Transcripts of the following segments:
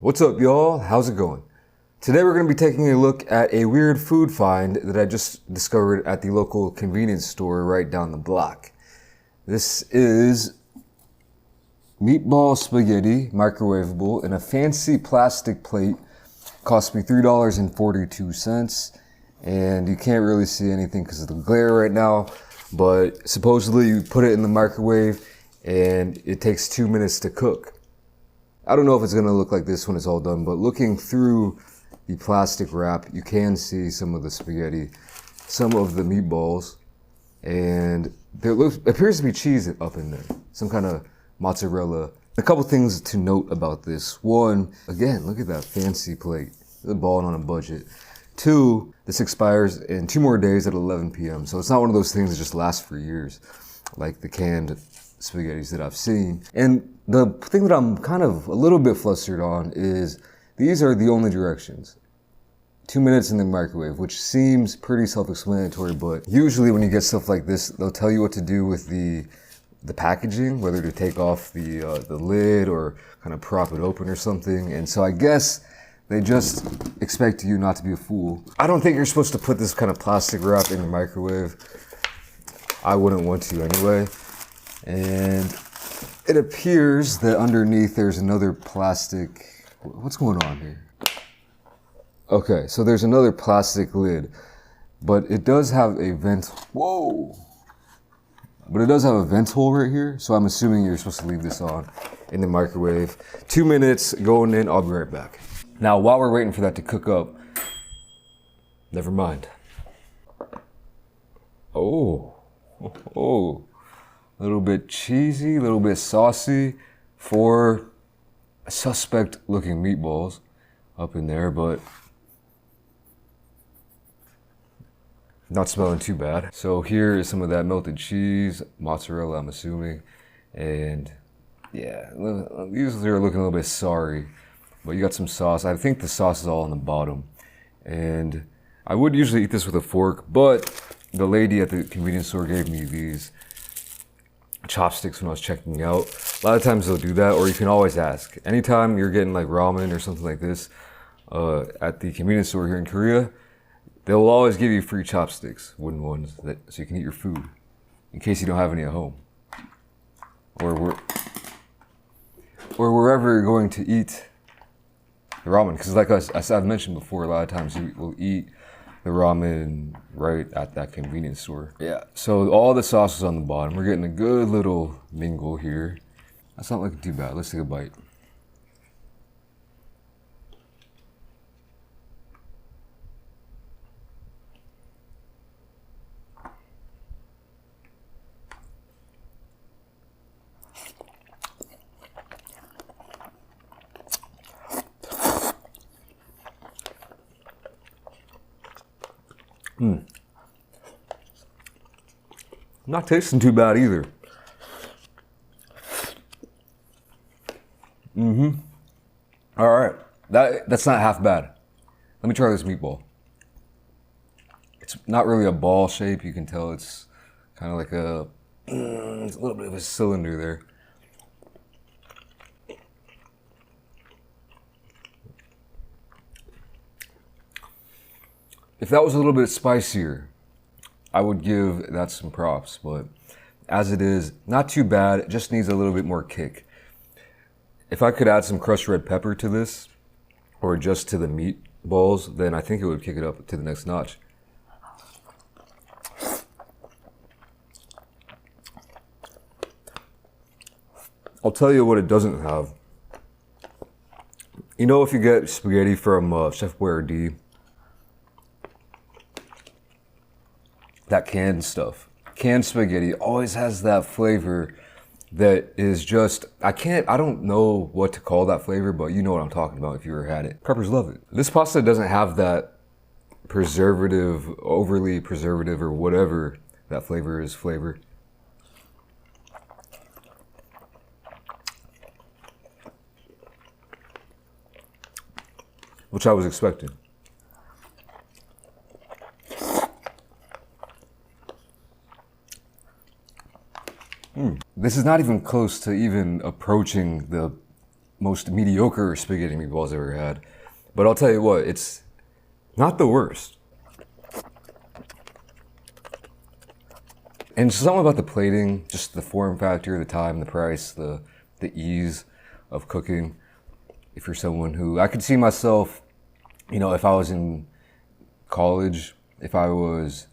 What's up, y'all? How's it going? Today we're going to be taking a look at a weird food find that I just discovered at the local convenience store right down the block. This is meatball spaghetti, microwavable, in a fancy plastic plate. Cost me $3.42, and you can't really see anything because of the glare right now, but supposedly you put it in the microwave and it takes 2 minutes to cook. I don't know if it's going to look like this when it's all done, but looking through the plastic wrap, you can see some of the spaghetti, some of the meatballs, and there appears to be cheese up in there, some kind of mozzarella. A couple things to note about this. One, again, look at that fancy plate. They're balling on a budget. Two, this expires in 2 more days at 11 p.m. So it's not one of those things that just lasts for years, like the canned spaghettis that I've seen. And the thing that I'm kind of a little bit flustered on is these are the only directions. 2 minutes in the microwave, which seems pretty self-explanatory, but usually when you get stuff like this, they'll tell you what to do with the packaging, whether to take off the lid or kind of prop it open or something. And so I guess they just expect you not to be a fool. I don't think you're supposed to put this kind of plastic wrap in the microwave. I wouldn't want to anyway. And it appears that underneath there's another plastic. What's going on here? Okay, so there's another plastic lid, but it does have a vent. Whoa! But it does have a vent hole right here, so I'm assuming you're supposed to leave this on in the microwave. 2 minutes going in, I'll be right back. Now, while we're waiting for that to cook up, never mind. Oh, a little bit cheesy, a little bit saucy for suspect looking meatballs up in there, but not smelling too bad. So here is some of that melted cheese, mozzarella, I'm assuming. And yeah, these are looking a little bit sorry, but you got some sauce. I think the sauce is all on the bottom. And I would usually eat this with a fork, but the lady at the convenience store gave me these chopsticks when I was checking out. A lot of times they'll do that, or you can always ask. Anytime you're getting like ramen or something like this at the convenience store here in Korea, they'll always give you free chopsticks, wooden ones, so you can eat your food in case you don't have any at home, or wherever you're going to eat the ramen. Because like I've mentioned before, a lot of times you will eat the ramen right at that convenience store. Yeah, so all the sauce is on the bottom. We're getting a good little mingle here. That's not looking too bad. Let's take a bite. Not tasting too bad either. All right, that's not half bad. Let me try this meatball. It's not really a ball shape. You can tell it's kind of like it's a little bit of a cylinder there. If that was a little bit spicier, I would give that some props, but as it is, not too bad. It just needs a little bit more kick. If I could add some crushed red pepper to this, or just to the meatballs, then I think it would kick it up to the next notch. I'll tell you what it doesn't have. You know, if you get spaghetti from Chef BenDeen, that canned stuff, canned spaghetti always has that flavor that is just, I don't know what to call that flavor, but you know what I'm talking about if you ever had it. Preppers love it. This pasta doesn't have that preservative, overly preservative or whatever that flavor is flavor. Which I was expecting. This is not even close to even approaching the most mediocre spaghetti meatballs I've ever had. But I'll tell you what, it's not the worst. And something about the plating, just the form factor, the time, the price, the ease of cooking. If you're someone who, I could see myself, you know, if I was in college, if I was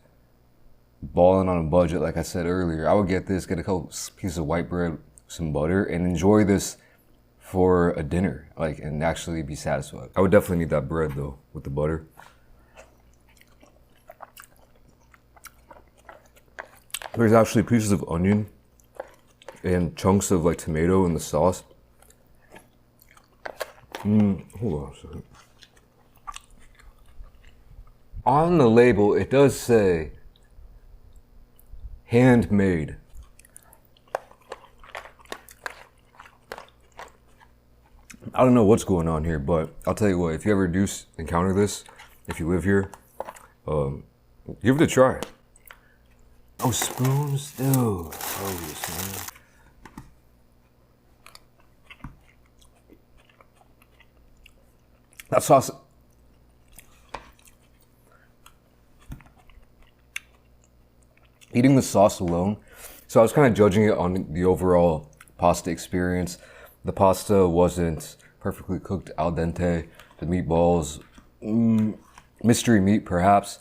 balling on a budget, like I said earlier, I would get this, get a couple pieces of white bread, some butter, and enjoy this for a dinner, like, and actually be satisfied. I would definitely need that bread though, with the butter. There's actually pieces of onion and chunks of like tomato in the sauce. Hold on a second. On the label, it does say handmade. I don't know what's going on here, but I'll tell you what, if you ever do encounter this, if you live here, give it a try. Oh, spoons, dude. Oh, yes, man. That sauce. Eating the sauce alone, so I was kind of judging it on the overall pasta experience. The pasta wasn't perfectly cooked al dente. The meatballs, mystery meat perhaps.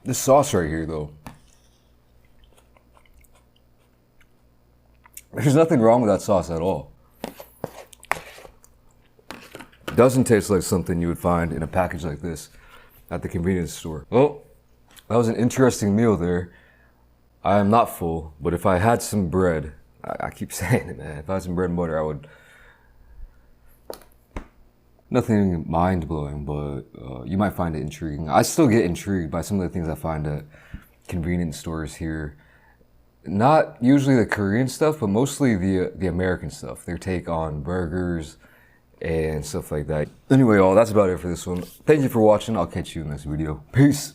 This sauce right here though, there's nothing wrong with that sauce at all. It doesn't taste like something you would find in a package like this at the convenience store. Well, that was an interesting meal there. I am not full, but if I had some bread, I keep saying it, man. If I had some bread and butter, I would. Nothing mind-blowing, but you might find it intriguing. I still get intrigued by some of the things I find at convenience stores here. Not usually the Korean stuff, but mostly the American stuff. Their take on burgers and stuff like that. Anyway, y'all, that's about it for this one. Thank you for watching. I'll catch you in the next video. Peace.